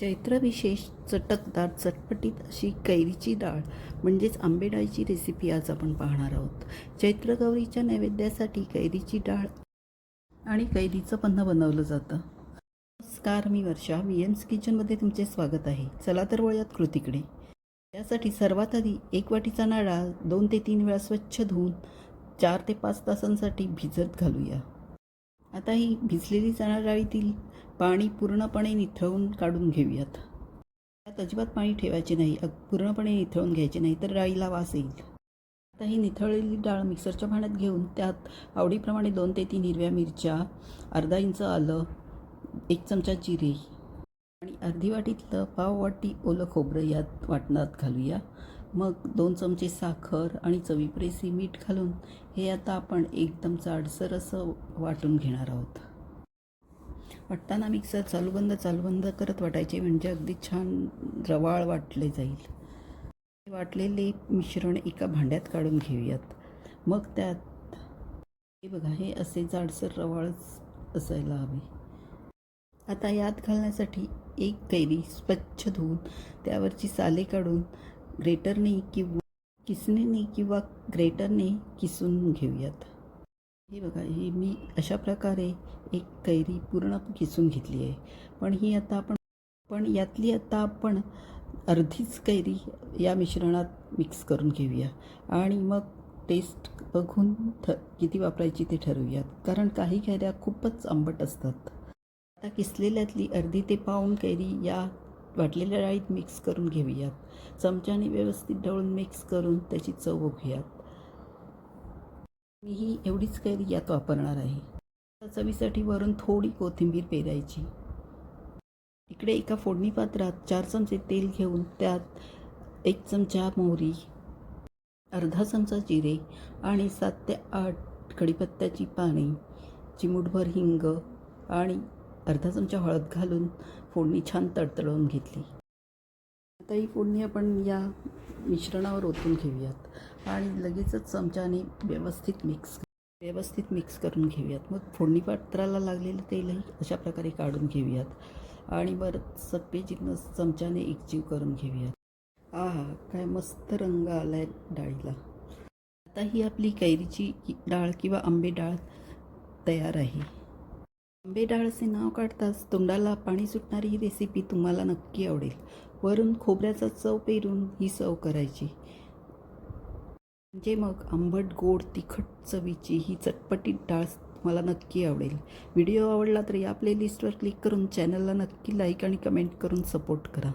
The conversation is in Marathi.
चैत्रविशेष चटकदार चटपटीत अशी कैरीची डाळ म्हणजेच आंबे डाळीची रेसिपी आज आपण पाहणार आहोत. चैत्रगौरीच्या नैवेद्यासाठी कैरीची डाळ आणि कैरीचं पन्ह बनवलं जातं. नमस्कार, मी वर्षा VM's किचनमध्ये तुमचे स्वागत आहे. चला तर वळूयात कृतीकडे. त्यासाठी सर्वात आधी 1 वाटी चणा डाळ 2 ते 3 वेळा स्वच्छ धुवून 4 ते 5 तासांसाठी भिजत घालूया. आता ही भिजलेली चणा डाळीतील पाणी पूर्णपणे निथळून काढून घेऊयात. त्यात अजिबात पाणी ठेवायचे नाही, पूर्णपणे निथळून घ्यायचे नाही तर डाळीला वास येईल. आता ही निथळलेली डाळ मिक्सरच्या भांड्यात घेऊन त्यात आवडीप्रमाणे 2 ते 3 हिरव्या मिरच्या, अर्धा इंच आलं, 1 चमचा जिरे आणि अर्धी वाटीतलं पाव वाटी ओलं खोबरं यात वाटणात घालूया. मग 2 चमचे साखर आणि चवीपुरेसे मीठ घालून हे आता आपण एकदम जाडसर असं वाटून घेणार आहोत. वाटताना मिक्सर चालूबंद करत वाटायचे म्हणजे अगदी छान रवाळ वाटले जाईल. वाटलेले मिश्रण एका भांड्यात काढून घेऊयात. मग त्यात हे बघा, हे असे जाडसर रवाळच असायला हवे. आता यात घालण्यासाठी 1 कैरी स्वच्छ धुवून त्यावरची साले काढून ग्रेटरने किंवा किसणीने किंवा ग्रेटरने किसून घेऊयात. हे बघा, हे मी अशा प्रकारे 1 कैरी पूर्ण किसून घेतली आहे. पण यातली आता आपण अर्धीच कैरी या मिश्रणात मिक्स करून घेऊया आणि मग टेस्ट बघून किती वापरायची ते ठरवूयात, कारण काही कैऱ्या खूपच आंबट असतात. आता किसलेल्यातली अर्धी ते पाऊण कैरी या वाटलेल्या डाळीत मिक्स करून घेऊयात. चमच्याने व्यवस्थित ढवळून मिक्स करून त्याची चव बघूयात. मी ही एवढीच कैरी यात वापरणार आहे. चवीसाठी वरून थोडी कोथिंबीर पेरायची. इकडे एका फोडणी पात्रात 4 चमचे तेल घेऊन त्यात 1 चमचा मोहरी, अर्धा चमचा जिरे आणि 7 ते 8 कढीपत्त्याची पाने, चिमूटभर हिंग आणि अर्धा चमचा हळद घालून फोडणी छान तडतडवून घेतली. आता ही फोडणी आपण या मिश्रणावर ओतून घेऊयात आणि लगेचच चमच्याने व्यवस्थित मिक्स करून घेऊयात. मग फोडणी पात्राला लागलेलं तेलही अशा प्रकारे काढून घेऊयात आणि बरं सगळे चमच्याने एकजीव करून घेऊयात. काय मस्त रंग आला आहे डाळीला. आता ही आपली कैरीची डाळ किंवा आंबे डाळ तयार आहे. आंबे डाळ असे नाव काढताच तोंडाला पाणी सुटणारी ही रेसिपी तुम्हाला नक्की आवडेल. वरून खोबऱ्याचा चव पेरून ही सर्व करायची, म्हणजे मग आंबट गोड तिखट चवीची ही चटपटीत डाळ तुम्हाला नक्की आवडेल. व्हिडिओ आवडला तर या प्लेलिस्टवर क्लिक करून चॅनलला नक्की लाईक आणि कमेंट करून सपोर्ट करा.